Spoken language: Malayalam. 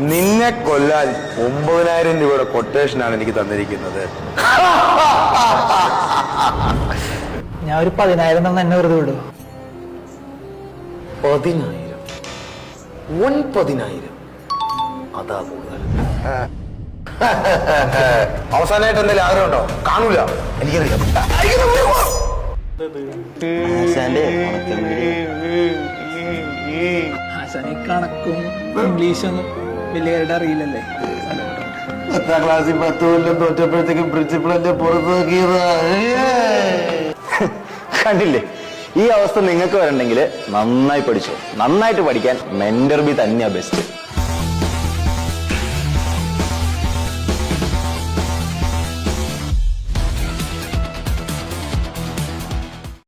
നിന്നെ കൊല്ലാൻ 9,000 രൂപയുടെ കൊട്ടേഷനാണ് എനിക്ക് തന്നിരിക്കുന്നത്. ഞാൻ ഒരു 10,000 തന്നെ വെറുതെ വിടും. 10,000 9,000 അതാ കൂടുതൽ. അവസാനമായിട്ട് എന്തെങ്കിലും ആഗ്രഹമുണ്ടോ? കാണൂല, എനിക്കറിയാം. ആശാനെ കണക്കും ഇംഗ്ലീഷൊന്നും വലിയവരുടെ അറിയില്ലല്ലേ. 10ാം ക്ലാസ്സിൽ 10 കൊല്ലം തോറ്റപ്പോഴത്തേക്കും പ്രിൻസിപ്പൾ എന്നെ പുറത്താക്കിയതാ. കണ്ടില്ലേ, ഈ അവസ്ഥ നിങ്ങൾക്ക് വരണ്ടെങ്കിൽ നന്നായി പഠിച്ചോ. നന്നായിട്ട് പഠിക്കാൻ മെന്റർ ബി തന്നെയാ ബെസ്റ്റ്.